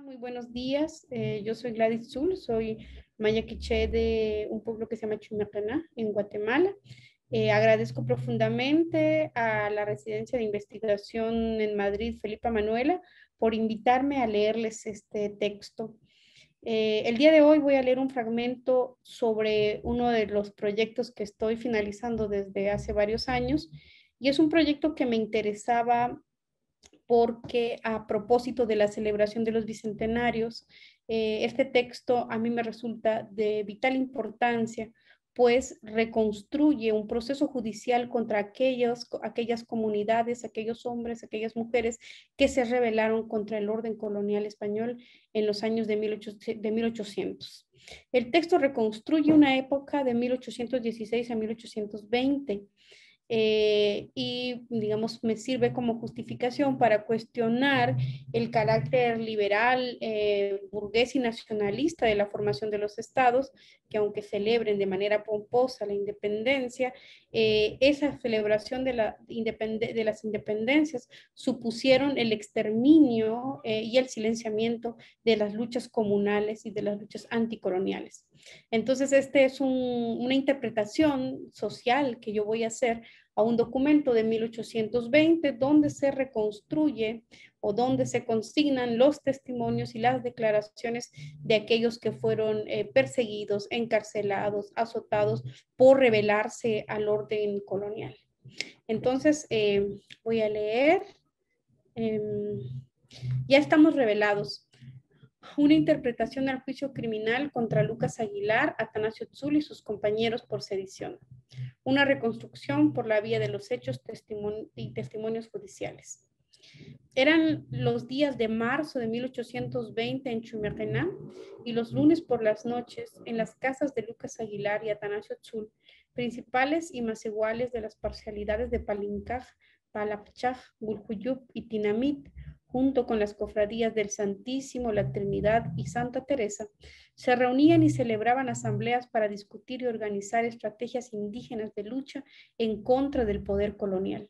Muy buenos días. Yo soy Gladys Zul, soy maya quiché de un pueblo que se llama Chumacaná, en Guatemala. Agradezco profundamente a la Residencia de Investigación en Madrid, Felipa Manuela, por invitarme a leerles este texto. El día de hoy voy a leer un fragmento sobre uno de los proyectos que estoy finalizando desde hace varios años, y es un proyecto que me interesaba porque a propósito de la celebración de los bicentenarios, este texto a mí me resulta de vital importancia, pues reconstruye un proceso judicial contra aquellas comunidades, aquellos hombres, aquellas mujeres que se rebelaron contra el orden colonial español en los años de 1800. El texto reconstruye una época de 1816 a 1820, y, digamos, me sirve como justificación para cuestionar el carácter liberal, burgués y nacionalista de la formación de los estados, que aunque celebren de manera pomposa la independencia, esa celebración de las independencias supusieron el exterminio y el silenciamiento de las luchas comunales y de las luchas anticoloniales. Entonces, este es una interpretación social que yo voy a hacer a un documento de 1820 donde se reconstruye o donde se consignan los testimonios y las declaraciones de aquellos que fueron perseguidos, encarcelados, azotados por rebelarse al orden colonial. Entonces, voy a leer. Eh, ya estamos rebelados. Una interpretación al juicio criminal contra Lucas Aguilar, Atanasio Tzul y sus compañeros por sedición. Una reconstrucción por la vía de los hechos y testimonios judiciales. Eran los días de marzo de 1820 en Chumacaná y los lunes por las noches en las casas de Lucas Aguilar y Atanasio Tzul, principales y más iguales de las parcialidades de Palincaj, Palapchaj, Bulcuyup y Tinamit, junto con las cofradías del Santísimo, la Trinidad y Santa Teresa, se reunían y celebraban asambleas para discutir y organizar estrategias indígenas de lucha en contra del poder colonial.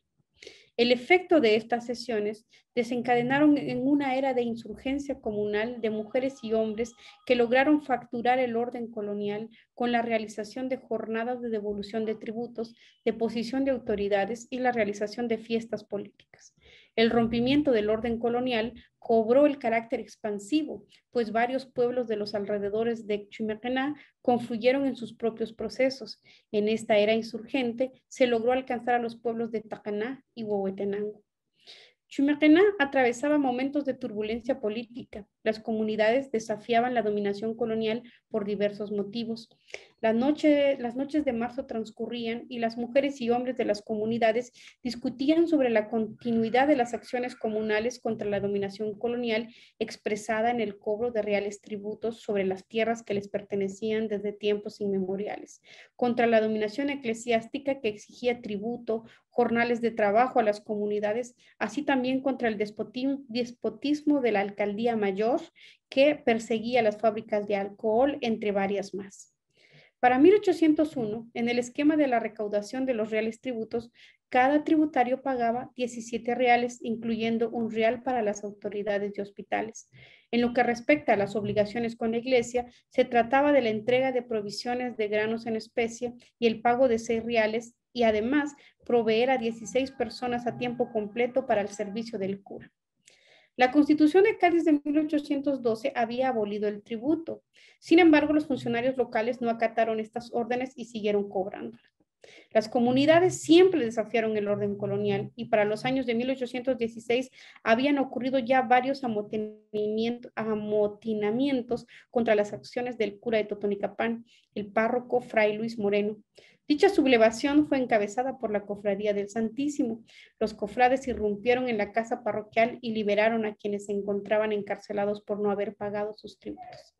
El efecto de estas sesiones desencadenaron en una era de insurgencia comunal de mujeres y hombres que lograron fracturar el orden colonial con la realización de jornadas de devolución de tributos, deposición de autoridades y la realización de fiestas políticas. El rompimiento del orden colonial cobró el carácter expansivo, pues varios pueblos de los alrededores de Chumacaná confluyeron en sus propios procesos. En esta era insurgente se logró alcanzar a los pueblos de Tacaná y Huehuetenango. Chumacaná atravesaba momentos de turbulencia política. Las comunidades desafiaban la dominación colonial por diversos motivos. Las noches de marzo transcurrían y las mujeres y hombres de las comunidades discutían sobre la continuidad de las acciones comunales contra la dominación colonial expresada en el cobro de reales tributos sobre las tierras que les pertenecían desde tiempos inmemoriales, contra la dominación eclesiástica que exigía tributo, jornales de trabajo a las comunidades, así también contra el despotismo de la alcaldía mayor que perseguía las fábricas de alcohol, entre varias más. Para 1801, en el esquema de la recaudación de los reales tributos, cada tributario pagaba 17 reales, incluyendo un real para las autoridades de hospitales. En lo que respecta a las obligaciones con la iglesia, se trataba de la entrega de provisiones de granos en especie y el pago de 6 reales, y además proveer a 16 personas a tiempo completo para el servicio del cura. La Constitución de Cádiz de 1812 había abolido el tributo. Sin embargo, los funcionarios locales no acataron estas órdenes y siguieron cobrándolas. Las comunidades siempre desafiaron el orden colonial y para los años de 1816 habían ocurrido ya varios amotinamientos contra las acciones del cura de Totonicapán, el párroco Fray Luis Moreno. Dicha sublevación fue encabezada por la Cofradía del Santísimo. Los cofrades irrumpieron en la casa parroquial y liberaron a quienes se encontraban encarcelados por no haber pagado sus tributos.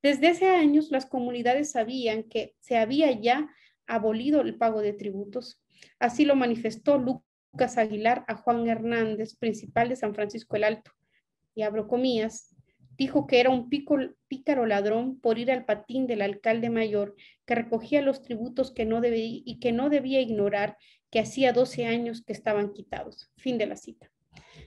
Desde hace años, las comunidades sabían que se había ya abolido el pago de tributos. Así lo manifestó Lucas Aguilar a Juan Hernández, principal de San Francisco el Alto. Y abro comillas, dijo que era un pícaro ladrón por ir al patín del alcalde mayor que recogía los tributos que no debía ignorar que hacía 12 años que estaban quitados. Fin de la cita.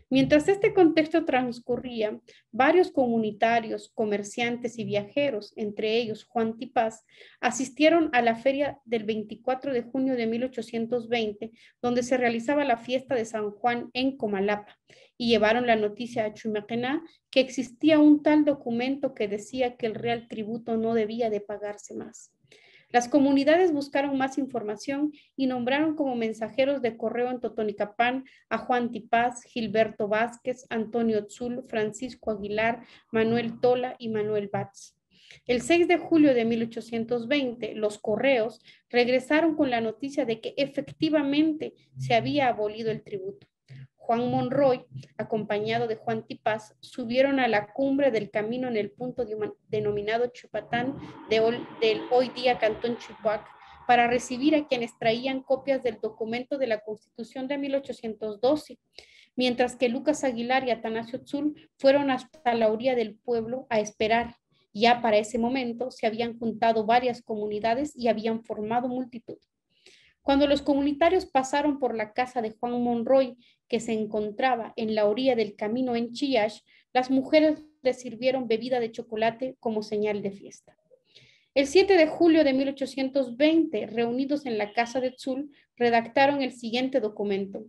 Mientras este contexto transcurría, varios comunitarios, comerciantes y viajeros, entre ellos Juan Tipaz, asistieron a la feria del 24 de junio de 1820, donde se realizaba la fiesta de San Juan en Comalapa, y llevaron la noticia a Chumaquená que existía un tal documento que decía que el real tributo no debía de pagarse más. Las comunidades buscaron más información y nombraron como mensajeros de correo en Totonicapán a Juan Tipaz, Gilberto Vázquez, Antonio Tzul, Francisco Aguilar, Manuel Tola y Manuel Batz. El 6 de julio de 1820, los correos regresaron con la noticia de que efectivamente se había abolido el tributo. Juan Monroy, acompañado de Juan Tipaz, subieron a la cumbre del camino en el punto denominado Chupatán del hoy día Cantón Chihuac para recibir a quienes traían copias del documento de la Constitución de 1812, mientras que Lucas Aguilar y Atanasio Tzul fueron hasta la orilla del pueblo a esperar. Ya para ese momento se habían juntado varias comunidades y habían formado multitud. Cuando los comunitarios pasaron por la casa de Juan Monroy, que se encontraba en la orilla del camino en Chiash, las mujeres les sirvieron bebida de chocolate como señal de fiesta. El 7 de julio de 1820, reunidos en la casa de Tzul, redactaron el siguiente documento.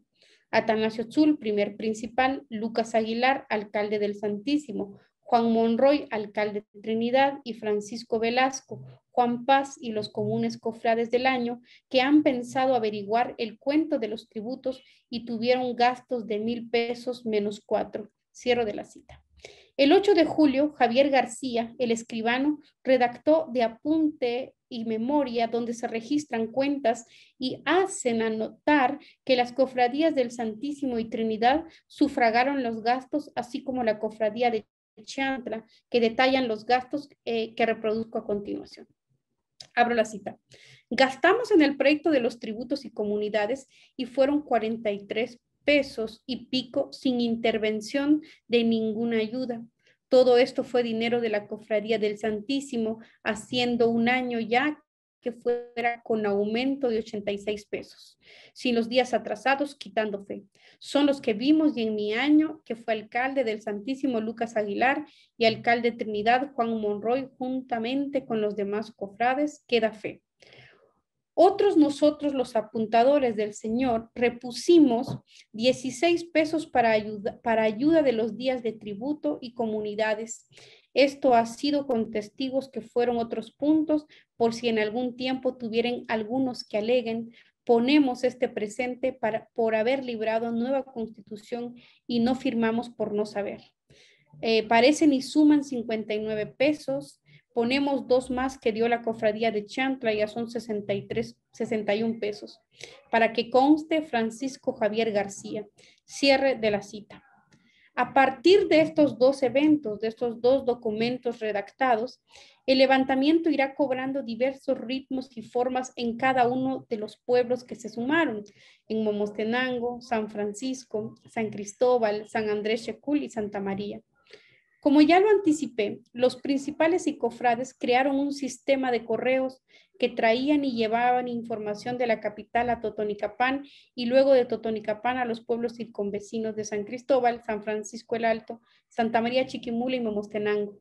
Atanasio Tzul, primer principal, Lucas Aguilar, alcalde del Santísimo, Juan Monroy, alcalde de Trinidad, y Francisco Velasco, Juan Paz y los comunes cofrades del año, que han pensado averiguar el cuento de los tributos y tuvieron gastos de 1,000 pesos menos 4. Cierro de la cita. El 8 de julio, Javier García, el escribano, redactó de apunte y memoria donde se registran cuentas y hacen anotar que las cofradías del Santísimo y Trinidad sufragaron los gastos, así como la cofradía de Chantla, que detallan los gastos que reproduzco a continuación. Abro la cita. Gastamos en el proyecto de los tributos y comunidades y fueron 43 pesos y pico sin intervención de ninguna ayuda. Todo esto fue dinero de la Cofradía del Santísimo, haciendo un año ya que fuera con aumento de 86 pesos, sin los días atrasados, quitando fe. Son los que vimos y en mi año, que fue alcalde del Santísimo Lucas Aguilar y alcalde de Trinidad Juan Monroy, juntamente con los demás cofrades, queda fe. Otros nosotros, los apuntadores del Señor, repusimos 16 pesos para ayuda de los días de tributo y comunidades. Esto ha sido con testigos que fueron otros puntos, por si en algún tiempo tuvieran algunos que aleguen. Ponemos este presente por haber librado nueva constitución y no firmamos por no saber. Parecen y suman 59 pesos. Ponemos 2 más que dio la cofradía de Chantla, ya son 61 pesos. Para que conste Francisco Javier García. Cierre de la cita. A partir de estos 2 eventos, de estos 2 documentos redactados, el levantamiento irá cobrando diversos ritmos y formas en cada uno de los pueblos que se sumaron, en Momostenango, San Francisco, San Cristóbal, San Andrés Checul y Santa María. Como ya lo anticipé, los principales y cofrades crearon un sistema de correos que traían y llevaban información de la capital a Totonicapán y luego de Totonicapán a los pueblos circunvecinos de San Cristóbal, San Francisco el Alto, Santa María Chiquimula y Momostenango.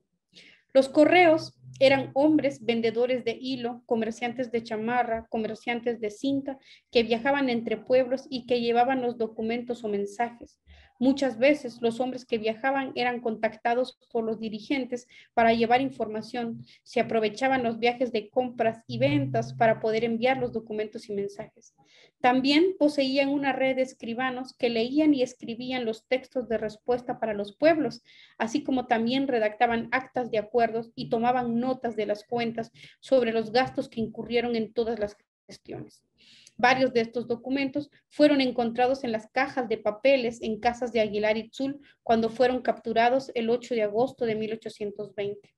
Los correos eran hombres vendedores de hilo, comerciantes de chamarra, comerciantes de cinta, que viajaban entre pueblos y que llevaban los documentos o mensajes. Muchas veces los hombres que viajaban eran contactados por los dirigentes para llevar información. Se aprovechaban los viajes de compras y ventas para poder enviar los documentos y mensajes. También poseían una red de escribanos que leían y escribían los textos de respuesta para los pueblos, así como también redactaban actas de acuerdos y tomaban notas de las cuentas sobre los gastos que incurrieron en todas las gestiones. Varios de estos documentos fueron encontrados en las cajas de papeles en casas de Aguilar y Tzul cuando fueron capturados el 8 de agosto de 1820.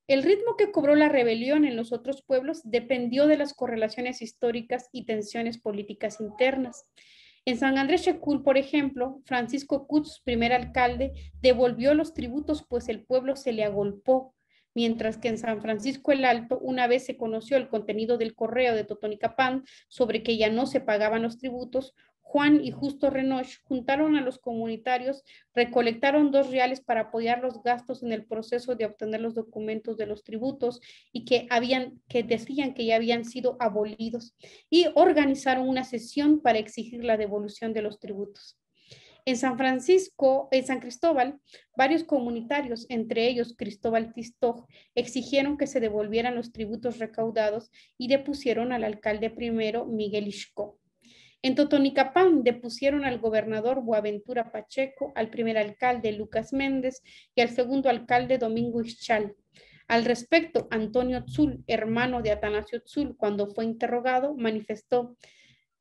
El ritmo que cobró la rebelión en los otros pueblos dependió de las correlaciones históricas y tensiones políticas internas. En San Andrés Checul, por ejemplo, Francisco Cutz, primer alcalde, devolvió los tributos pues el pueblo se le agolpó, mientras que en San Francisco el Alto, una vez se conoció el contenido del correo de Totonicapán sobre que ya no se pagaban los tributos, Juan y Justo Renoch juntaron a los comunitarios, recolectaron 2 reales para apoyar los gastos en el proceso de obtener los documentos de los tributos y que decían que ya habían sido abolidos, y organizaron una sesión para exigir la devolución de los tributos. En San Cristóbal, varios comunitarios, entre ellos Cristóbal Tistoj, exigieron que se devolvieran los tributos recaudados y depusieron al alcalde primero, Miguel Ixcó. En Totonicapán depusieron al gobernador Boaventura Pacheco, al primer alcalde Lucas Méndez y al segundo alcalde Domingo Ixchal. Al respecto, Antonio Tzul, hermano de Atanasio Tzul, cuando fue interrogado, manifestó,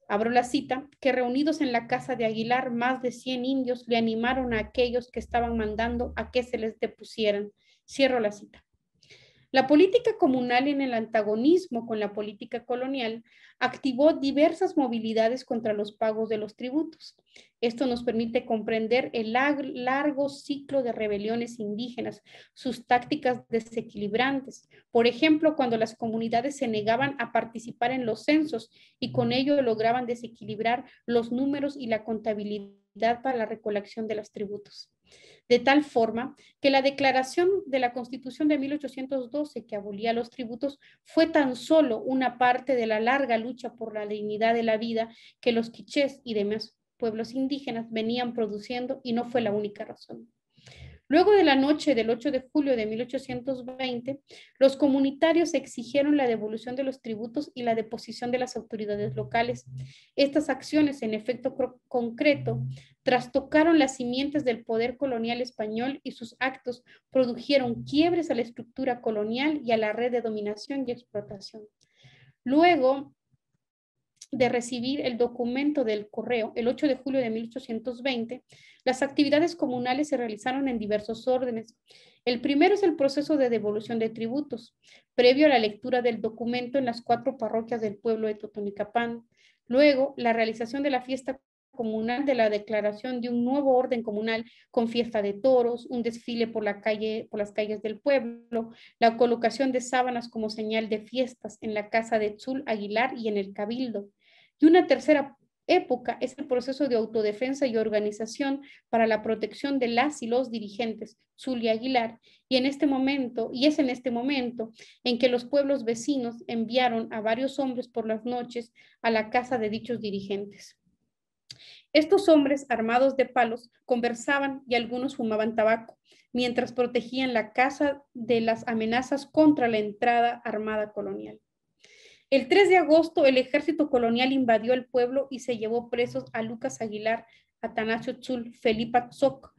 abro la cita, que reunidos en la casa de Aguilar, más de 100 indios le animaron a aquellos que estaban mandando a que se les depusieran. Cierro la cita. La política comunal, en el antagonismo con la política colonial, activó diversas movilidades contra los pagos de los tributos. Esto nos permite comprender el largo ciclo de rebeliones indígenas, sus tácticas desequilibrantes. Por ejemplo, cuando las comunidades se negaban a participar en los censos y con ello lograban desequilibrar los números y la contabilidad para la recolección de los tributos. De tal forma que la declaración de la Constitución de 1812, que abolía los tributos, fue tan solo una parte de la larga lucha por la dignidad de la vida que los quichés y demás pueblos indígenas venían produciendo, y no fue la única razón. Luego de la noche del 8 de julio de 1820, los comunitarios exigieron la devolución de los tributos y la deposición de las autoridades locales. Estas acciones, en efecto concreto, trastocaron las simientes del poder colonial español, y sus actos produjeron quiebres a la estructura colonial y a la red de dominación y explotación. Luego de recibir el documento del correo, el 8 de julio de 1820, las actividades comunales se realizaron en diversos órdenes. El primero es el proceso de devolución de tributos, previo a la lectura del documento en las 4 parroquias del pueblo de Totonicapán. Luego, la realización de la fiesta comunal de la declaración de un nuevo orden comunal con fiesta de toros, un desfile por las calles del pueblo, la colocación de sábanas como señal de fiestas en la casa de Tzul Aguilar y en el Cabildo. Y una tercera época es el proceso de autodefensa y organización para la protección de las y los dirigentes, Tzul y Aguilar, y es en este momento en que los pueblos vecinos enviaron a varios hombres por las noches a la casa de dichos dirigentes. Estos hombres, armados de palos, conversaban y algunos fumaban tabaco, mientras protegían la casa de las amenazas contra la entrada armada colonial. El 3 de agosto, el ejército colonial invadió el pueblo y se llevó presos a Lucas Aguilar, Atanasio Tzul, Felipe Atzoc,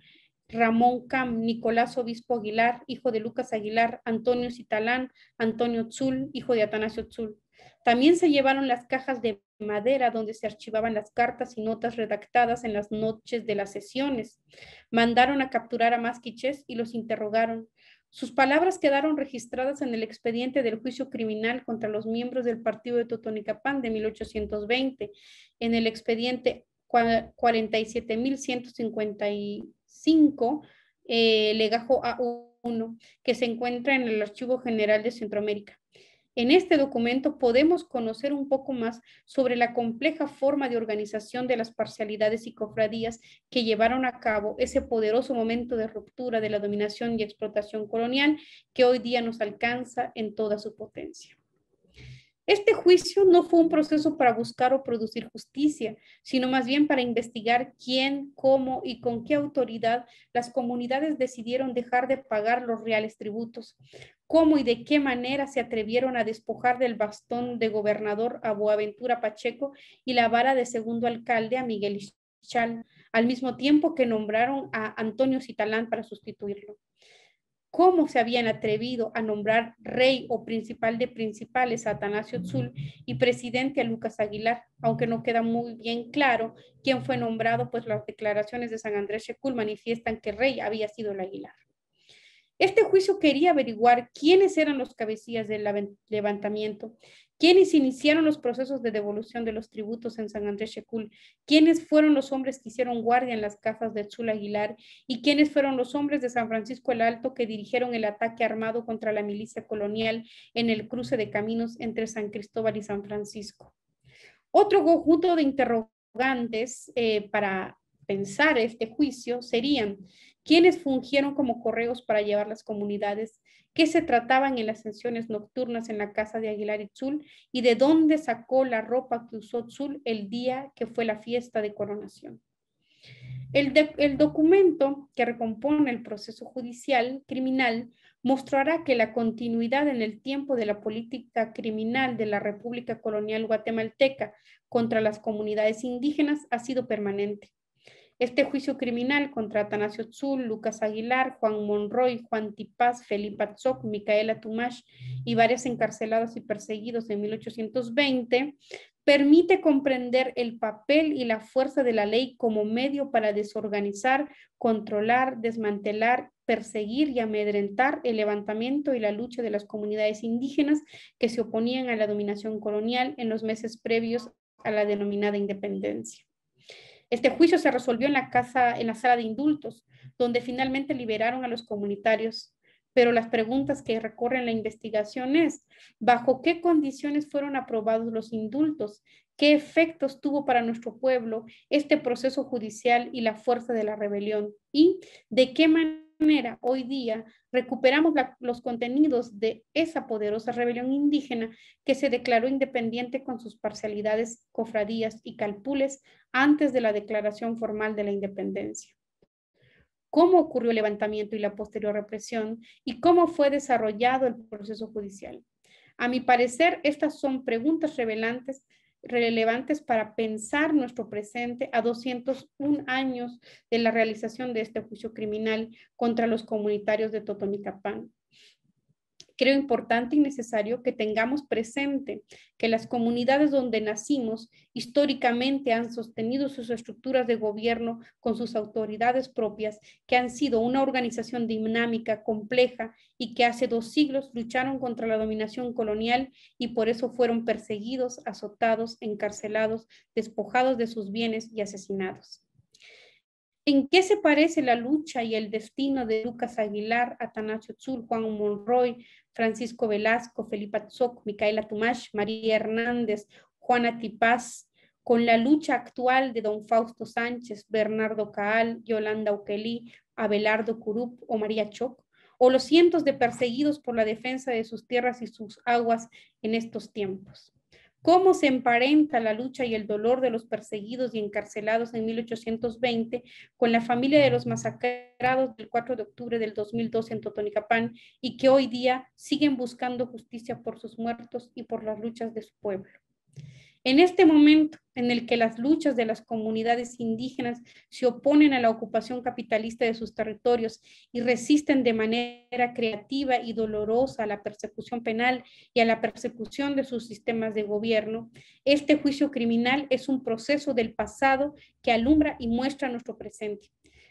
Ramón Cam, Nicolás Obispo Aguilar, hijo de Lucas Aguilar, Antonio Citalán, Antonio Tzul, hijo de Atanasio Tzul. También se llevaron las cajas de madera donde se archivaban las cartas y notas redactadas en las noches de las sesiones. Mandaron a capturar a más quichés y los interrogaron. Sus palabras quedaron registradas en el expediente del juicio criminal contra los miembros del partido de Totonicapán de 1820, en el expediente 47.155, legajo A1, que se encuentra en el Archivo General de Centroamérica. En este documento podemos conocer un poco más sobre la compleja forma de organización de las parcialidades y cofradías que llevaron a cabo ese poderoso momento de ruptura de la dominación y explotación colonial que hoy día nos alcanza en toda su potencia. Este juicio no fue un proceso para buscar o producir justicia, sino más bien para investigar quién, cómo y con qué autoridad las comunidades decidieron dejar de pagar los reales tributos, cómo y de qué manera se atrevieron a despojar del bastón de gobernador a Boaventura Pacheco y la vara de segundo alcalde a Miguel Ixchal, al mismo tiempo que nombraron a Antonio Citalán para sustituirlo. Cómo se habían atrevido a nombrar rey o principal de principales a Atanasio Tzul y presidente a Lucas Aguilar, aunque no queda muy bien claro quién fue nombrado, pues las declaraciones de San Andrés Checul manifiestan que rey había sido el Aguilar. Este juicio quería averiguar quiénes eran los cabecillas del levantamiento, quiénes iniciaron los procesos de devolución de los tributos en San Andrés Checul, quiénes fueron los hombres que hicieron guardia en las casas de Tzul Aguilar y quiénes fueron los hombres de San Francisco el Alto que dirigieron el ataque armado contra la milicia colonial en el cruce de caminos entre San Cristóbal y San Francisco. Otro conjunto de interrogantes interrogantes para pensar este juicio serían: ¿quiénes fungieron como correos para llevar las comunidades? ¿Qué se trataban en las sesiones nocturnas en la casa de Aguilar y Tzul? ¿Y de dónde sacó la ropa que usó Tzul el día que fue la fiesta de coronación? El documento que recompone el proceso judicial criminal mostrará que la continuidad en el tiempo de la política criminal de la República Colonial Guatemalteca contra las comunidades indígenas ha sido permanente. Este juicio criminal contra Atanasio Tzul, Lucas Aguilar, Juan Monroy, Juan Tipaz, Felipe Atzoc, Micaela Tumash y varios encarcelados y perseguidos en 1820 permite comprender el papel y la fuerza de la ley como medio para desorganizar, controlar, desmantelar, perseguir y amedrentar el levantamiento y la lucha de las comunidades indígenas que se oponían a la dominación colonial en los meses previos a la denominada independencia. Este juicio se resolvió en la sala de indultos, donde finalmente liberaron a los comunitarios. Pero las preguntas que recorren la investigación es: ¿bajo qué condiciones fueron aprobados los indultos? ¿Qué efectos tuvo para nuestro pueblo este proceso judicial y la fuerza de la rebelión? ¿Y de qué manera hoy día recuperamos los contenidos de esa poderosa rebelión indígena que se declaró independiente con sus parcialidades, cofradías y calpules antes de la declaración formal de la independencia? ¿Cómo ocurrió el levantamiento y la posterior represión? ¿Y cómo fue desarrollado el proceso judicial? A mi parecer, estas son preguntas relevantes para pensar nuestro presente a 201 años de la realización de este juicio criminal contra los comunitarios de Totonicapán. Creo importante y necesario que tengamos presente que las comunidades donde nacimos históricamente han sostenido sus estructuras de gobierno con sus autoridades propias, que han sido una organización dinámica, compleja y que hace 2 siglos lucharon contra la dominación colonial y por eso fueron perseguidos, azotados, encarcelados, despojados de sus bienes y asesinados. ¿En qué se parece la lucha y el destino de Lucas Aguilar, Atanasio Tzul, Juan Monroy, Francisco Velasco, Felipe Atzoc, Micaela Tumash, María Hernández, Juana Tipaz, con la lucha actual de don Fausto Sánchez, Bernardo Caal, Yolanda Ukelí, Abelardo Curup o María Choc, o los cientos de perseguidos por la defensa de sus tierras y sus aguas en estos tiempos? ¿Cómo se emparenta la lucha y el dolor de los perseguidos y encarcelados en 1820 con la familia de los masacrados del 4 de octubre del 2012 en Totonicapán y que hoy día siguen buscando justicia por sus muertos y por las luchas de su pueblo? En este momento en el que las luchas de las comunidades indígenas se oponen a la ocupación capitalista de sus territorios y resisten de manera creativa y dolorosa a la persecución penal y a la persecución de sus sistemas de gobierno, este juicio criminal es un proceso del pasado que alumbra y muestra nuestro presente.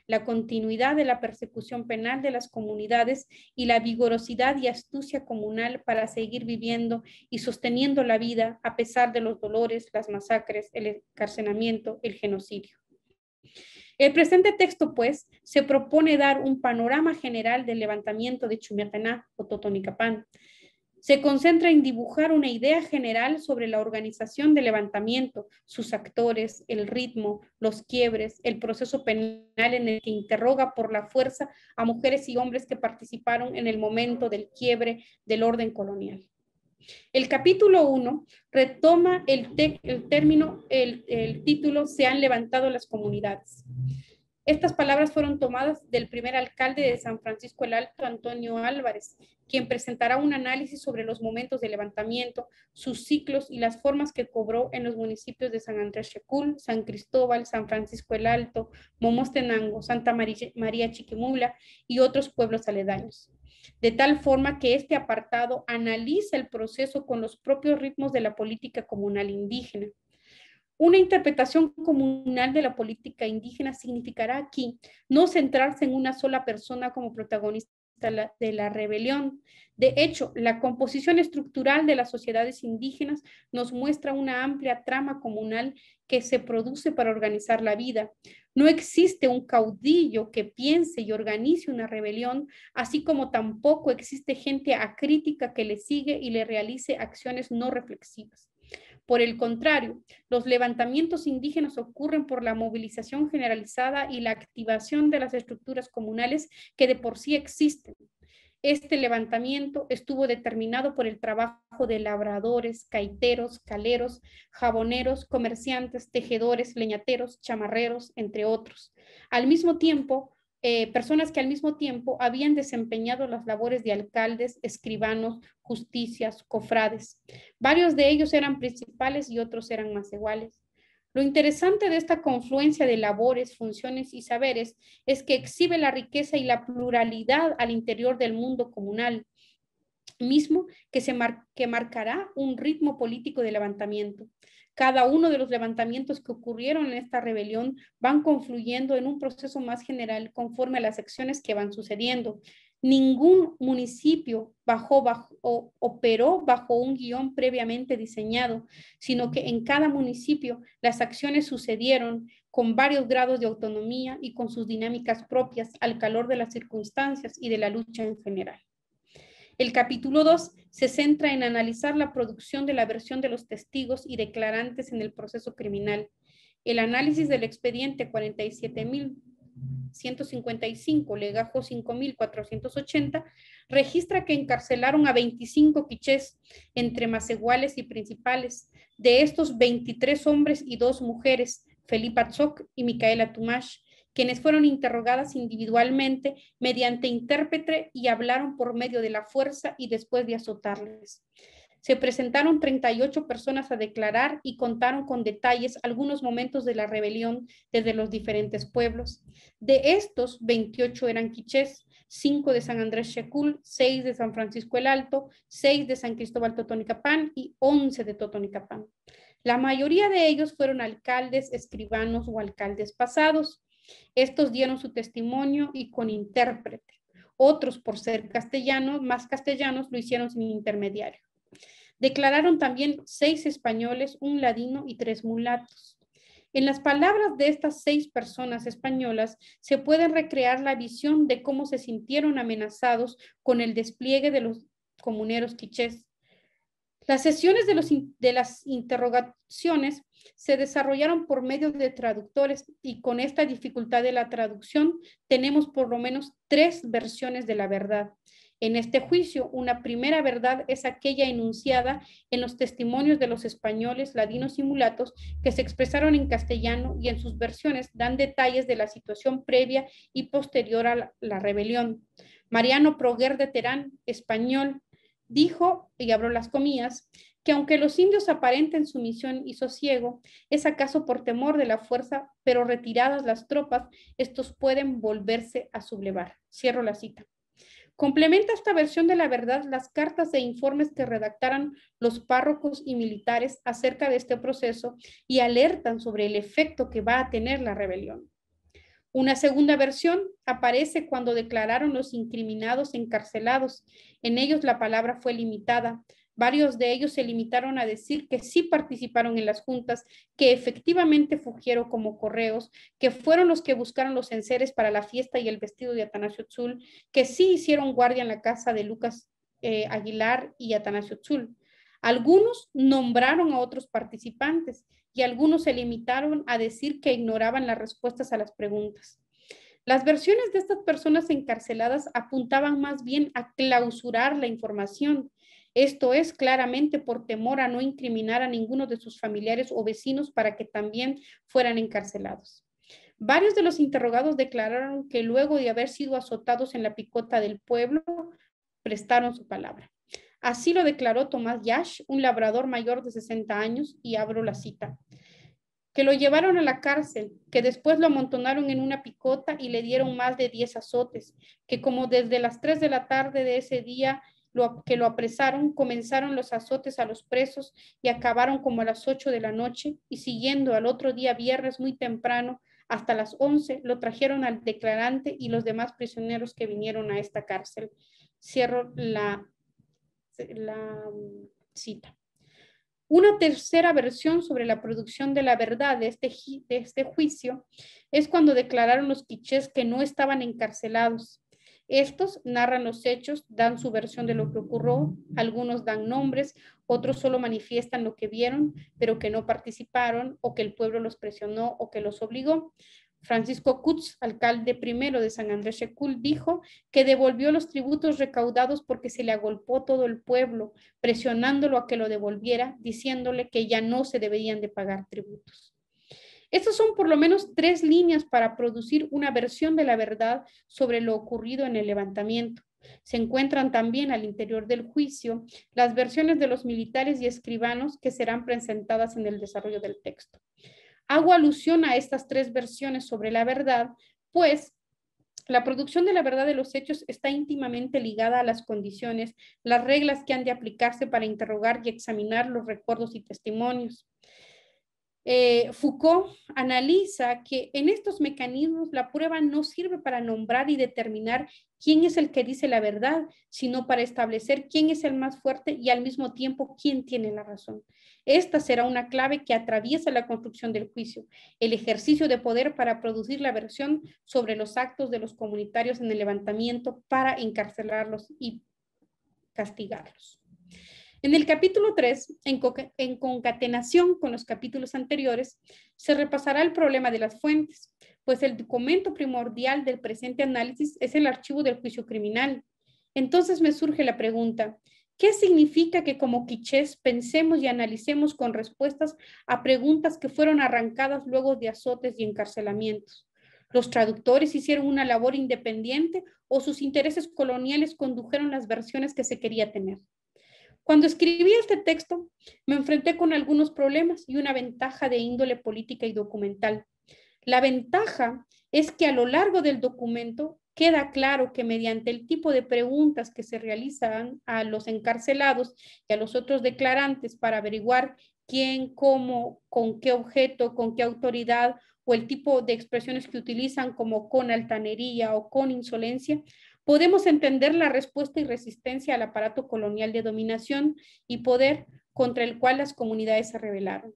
La continuidad de la persecución penal de las comunidades y la vigorosidad y astucia comunal para seguir viviendo y sosteniendo la vida a pesar de los dolores, las masacres, el encarcelamiento, el genocidio. El presente texto, pues, se propone dar un panorama general del levantamiento de Chumiataná o Totonicapán. Se concentra en dibujar una idea general sobre la organización del levantamiento, sus actores, el ritmo, los quiebres, el proceso penal en el que interroga por la fuerza a mujeres y hombres que participaron en el momento del quiebre del orden colonial. El capítulo 1 retoma el título "Se han levantado las comunidades". Estas palabras fueron tomadas del primer alcalde de San Francisco el Alto, Antonio Álvarez, quien presentará un análisis sobre los momentos de levantamiento, sus ciclos y las formas que cobró en los municipios de San Andrés Checul, San Cristóbal, San Francisco el Alto, Momostenango, Santa María Chiquimula y otros pueblos aledaños. De tal forma que este apartado analiza el proceso con los propios ritmos de la política comunal indígena. Una interpretación comunal de la política indígena significará aquí no centrarse en una sola persona como protagonista de la rebelión. De hecho, la composición estructural de las sociedades indígenas nos muestra una amplia trama comunal que se produce para organizar la vida. No existe un caudillo que piense y organice una rebelión, así como tampoco existe gente acrítica que le sigue y le realice acciones no reflexivas. Por el contrario, los levantamientos indígenas ocurren por la movilización generalizada y la activación de las estructuras comunales que de por sí existen. Este levantamiento estuvo determinado por el trabajo de labradores, caiteros, caleros, jaboneros, comerciantes, tejedores, leñateros, chamarreros, entre otros. Al mismo tiempo, personas que al mismo tiempo habían desempeñado las labores de alcaldes, escribanos, justicias, cofrades. Varios de ellos eran principales y otros eran más iguales. Lo interesante de esta confluencia de labores, funciones y saberes es que exhibe la riqueza y la pluralidad al interior del mundo comunal, mismo que marcará un ritmo político de levantamiento. Cada uno de los levantamientos que ocurrieron en esta rebelión van confluyendo en un proceso más general conforme a las acciones que van sucediendo. Ningún municipio operó bajo un guión previamente diseñado, sino que en cada municipio las acciones sucedieron con varios grados de autonomía y con sus dinámicas propias al calor de las circunstancias y de la lucha en general. El capítulo 2 se centra en analizar la producción de la versión de los testigos y declarantes en el proceso criminal. El análisis del expediente 47.155, legajo 5.480, registra que encarcelaron a 25 quichés, entre maseguales y principales. De estos, 23 hombres y 2 mujeres, Felipa Tzoc y Micaela Tumash, quienes fueron interrogadas individualmente mediante intérprete y hablaron por medio de la fuerza y después de azotarles. Se presentaron 38 personas a declarar y contaron con detalles algunos momentos de la rebelión desde los diferentes pueblos. De estos, 28 eran quichés, 5 de San Andrés Xecul, 6 de San Francisco el Alto, 6 de San Cristóbal Totonicapán y 11 de Totonicapán. La mayoría de ellos fueron alcaldes, escribanos o alcaldes pasados. Estos dieron su testimonio y con intérprete. Otros, por ser castellanos, más castellanos, lo hicieron sin intermediario. Declararon también 6 españoles, un ladino y 3 mulatos. En las palabras de estas 6 personas españolas se puede recrear la visión de cómo se sintieron amenazados con el despliegue de los comuneros quichés. Las sesiones de las interrogaciones se desarrollaron por medio de traductores y con esta dificultad de la traducción tenemos por lo menos 3 versiones de la verdad. En este juicio, una primera verdad es aquella enunciada en los testimonios de los españoles, ladinos y mulatos que se expresaron en castellano y en sus versiones dan detalles de la situación previa y posterior a la rebelión. Mariano Proguer de Terán, español, dijo, y abro las comillas, que aunque los indios aparenten sumisión y sosiego, es acaso por temor de la fuerza, pero retiradas las tropas, estos pueden volverse a sublevar. Cierro la cita. Complementa esta versión de la verdad las cartas e informes que redactaron los párrocos y militares acerca de este proceso y alertan sobre el efecto que va a tener la rebelión. Una segunda versión aparece cuando declararon los incriminados encarcelados. En ellos la palabra fue limitada. Varios de ellos se limitaron a decir que sí participaron en las juntas, que efectivamente fugieron como correos, que fueron los que buscaron los enseres para la fiesta y el vestido de Atanasio Tzul, que sí hicieron guardia en la casa de Lucas Aguilar y Atanasio Tzul. Algunos nombraron a otros participantes y algunos se limitaron a decir que ignoraban las respuestas a las preguntas. Las versiones de estas personas encarceladas apuntaban más bien a clausurar la información. Esto es claramente por temor a no incriminar a ninguno de sus familiares o vecinos para que también fueran encarcelados. Varios de los interrogados declararon que luego de haber sido azotados en la picota del pueblo, prestaron su palabra. Así lo declaró Tomás Yash, un labrador mayor de 60 años, y abro la cita. Que lo llevaron a la cárcel, que después lo amontonaron en una picota y le dieron más de 10 azotes, que como desde las 3 de la tarde de ese día que lo apresaron, comenzaron los azotes a los presos y acabaron como a las 8 de la noche y siguiendo al otro día viernes muy temprano hasta las 11 lo trajeron al declarante y los demás prisioneros que vinieron a esta cárcel. Cierro la cita. Una tercera versión sobre la producción de la verdad de este juicio es cuando declararon los quichés que no estaban encarcelados. Estos narran los hechos, dan su versión de lo que ocurrió, algunos dan nombres, otros solo manifiestan lo que vieron, pero que no participaron, o que el pueblo los presionó o que los obligó. Francisco Cutts, alcalde primero de San Andrés Checul, dijo que devolvió los tributos recaudados porque se le agolpó todo el pueblo, presionándolo a que lo devolviera, diciéndole que ya no se deberían de pagar tributos. Estas son por lo menos 3 líneas para producir una versión de la verdad sobre lo ocurrido en el levantamiento. Se encuentran también al interior del juicio las versiones de los militares y escribanos que serán presentadas en el desarrollo del texto. Hago alusión a estas 3 versiones sobre la verdad, pues la producción de la verdad de los hechos está íntimamente ligada a las condiciones, las reglas que han de aplicarse para interrogar y examinar los recuerdos y testimonios. Foucault analiza que en estos mecanismos la prueba no sirve para nombrar y determinar quién es el que dice la verdad, sino para establecer quién es el más fuerte y al mismo tiempo quién tiene la razón. Esta será una clave que atraviesa la construcción del juicio, el ejercicio de poder para producir la versión sobre los actos de los comunitarios en el levantamiento para encarcelarlos y castigarlos. En el capítulo 3, en concatenación con los capítulos anteriores, se repasará el problema de las fuentes, pues el documento primordial del presente análisis es el archivo del juicio criminal. Entonces me surge la pregunta, ¿qué significa que como quichés pensemos y analicemos con respuestas a preguntas que fueron arrancadas luego de azotes y encarcelamientos? ¿Los traductores hicieron una labor independiente o sus intereses coloniales condujeron las versiones que se quería tener? Cuando escribí este texto, me enfrenté con algunos problemas y una ventaja de índole política y documental. La ventaja es que a lo largo del documento queda claro que mediante el tipo de preguntas que se realizan a los encarcelados y a los otros declarantes para averiguar quién, cómo, con qué objeto, con qué autoridad o el tipo de expresiones que utilizan como con altanería o con insolencia, podemos entender la respuesta y resistencia al aparato colonial de dominación y poder contra el cual las comunidades se rebelaron.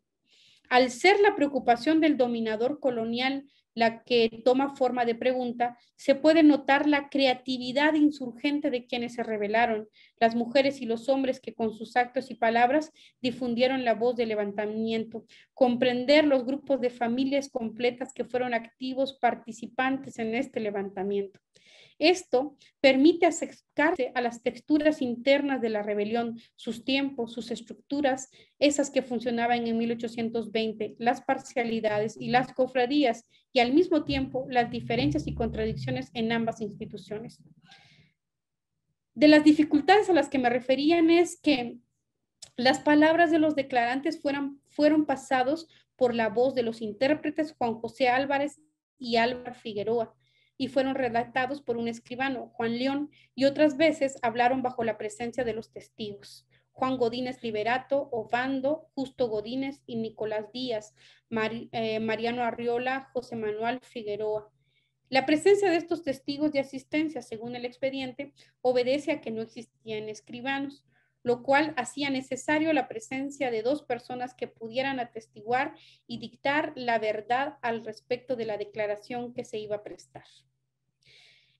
Al ser la preocupación del dominador colonial la que toma forma de pregunta, se puede notar la creatividad insurgente de quienes se rebelaron, las mujeres y los hombres que con sus actos y palabras difundieron la voz del levantamiento, comprender los grupos de familias completas que fueron activos participantes en este levantamiento. Esto permite acercarse a las texturas internas de la rebelión, sus tiempos, sus estructuras, esas que funcionaban en 1820, las parcialidades y las cofradías, y al mismo tiempo las diferencias y contradicciones en ambas instituciones. De las dificultades a las que me referían es que las palabras de los declarantes fueron pasados por la voz de los intérpretes Juan José Álvarez y Álvaro Figueroa, y fueron redactados por un escribano, Juan León, y otras veces hablaron bajo la presencia de los testigos. Juan Godínez Liberato, Ovando, Justo Godínez y Nicolás Díaz, Mariano Arriola, José Manuel Figueroa. La presencia de estos testigos de asistencia, según el expediente, obedece a que no existían escribanos, lo cual hacía necesario la presencia de 2 personas que pudieran atestiguar y dictar la verdad al respecto de la declaración que se iba a prestar.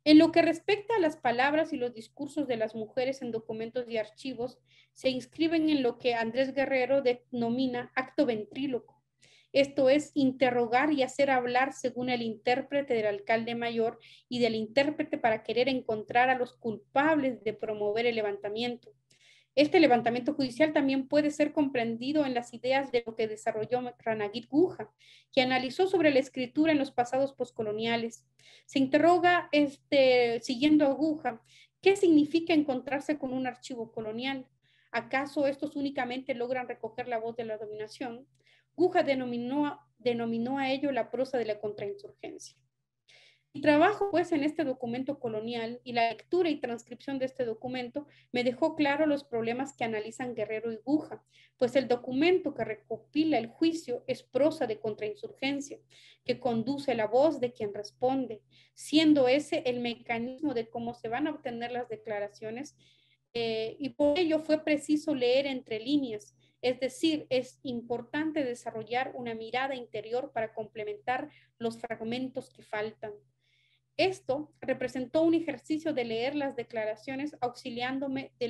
En lo que respecta a las palabras y los discursos de las mujeres en documentos y archivos, se inscriben en lo que Andrés Guerrero denomina acto ventríloco. Esto es interrogar y hacer hablar según el intérprete del alcalde mayor y del intérprete para querer encontrar a los culpables de promover el levantamiento. Este levantamiento judicial también puede ser comprendido en las ideas de lo que desarrolló Ranagit Guha, que analizó sobre la escritura en los pasados poscoloniales. Se interroga, siguiendo a Guha, ¿qué significa encontrarse con un archivo colonial? ¿Acaso estos únicamente logran recoger la voz de la dominación? Guha denominó a ello la prosa de la contrainsurgencia. Mi trabajo, pues, en este documento colonial y la lectura y transcripción de este documento me dejó claro los problemas que analizan Guerrero y Guha, pues el documento que recopila el juicio es prosa de contrainsurgencia, que conduce la voz de quien responde, siendo ese el mecanismo de cómo se van a obtener las declaraciones, y por ello fue preciso leer entre líneas. Es decir, es importante desarrollar una mirada interior para complementar los fragmentos que faltan. Esto representó un ejercicio de leer las declaraciones auxiliándome de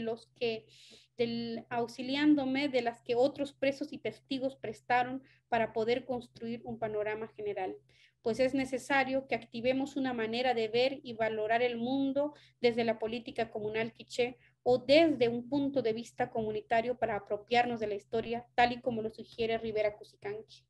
las que otros presos y testigos prestaron para poder construir un panorama general, pues es necesario que activemos una manera de ver y valorar el mundo desde la política comunal quiché o desde un punto de vista comunitario para apropiarnos de la historia, tal y como lo sugiere Rivera Cusicanqui.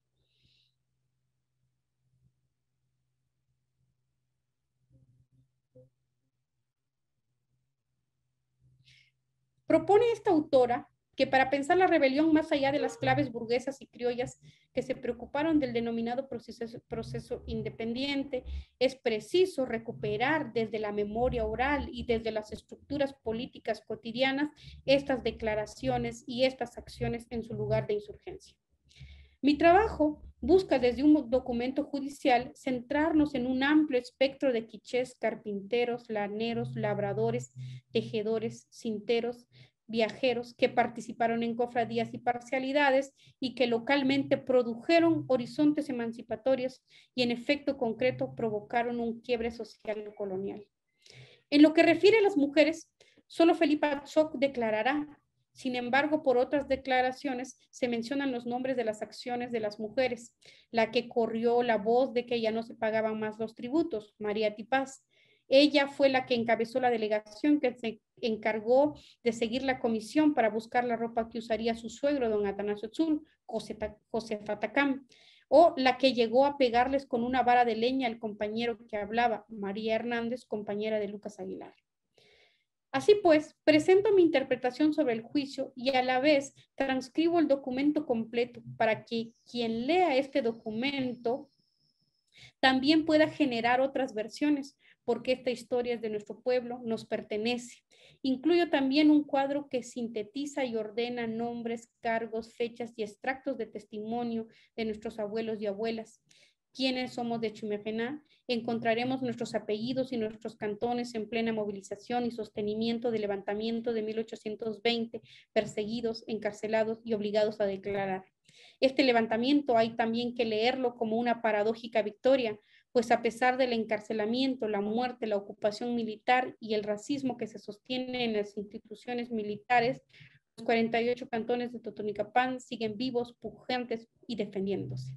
Propone esta autora que para pensar la rebelión más allá de las claves burguesas y criollas que se preocuparon del denominado proceso independiente, es preciso recuperar desde la memoria oral y desde las estructuras políticas cotidianas estas declaraciones y estas acciones en su lugar de insurgencia. Mi trabajo busca desde un documento judicial centrarnos en un amplio espectro de quichés, carpinteros, laneros, labradores, tejedores, cinteros, viajeros que participaron en cofradías y parcialidades y que localmente produjeron horizontes emancipatorios y en efecto concreto provocaron un quiebre social colonial. En lo que refiere a las mujeres, solo Felipa Tzoc declarará. Sin embargo, por otras declaraciones se mencionan los nombres de las acciones de las mujeres. La que corrió la voz de que ya no se pagaban más los tributos, María Tipaz. Ella fue la que encabezó la delegación que se encargó de seguir la comisión para buscar la ropa que usaría su suegro, don Atanasio Tzul, José Fatacam, o la que llegó a pegarles con una vara de leña al compañero que hablaba, María Hernández, compañera de Lucas Aguilar. Así pues, presento mi interpretación sobre el juicio y a la vez transcribo el documento completo para que quien lea este documento también pueda generar otras versiones, porque esta historia es de nuestro pueblo, nos pertenece. Incluyo también un cuadro que sintetiza y ordena nombres, cargos, fechas y extractos de testimonio de nuestros abuelos y abuelas. Quienes somos de Chumejená, encontraremos nuestros apellidos y nuestros cantones en plena movilización y sostenimiento del levantamiento de 1820, perseguidos, encarcelados y obligados a declarar. Este levantamiento hay también que leerlo como una paradójica victoria, pues a pesar del encarcelamiento, la muerte, la ocupación militar y el racismo que se sostiene en las instituciones militares, los 48 cantones de Totonicapán siguen vivos, pujantes y defendiéndose.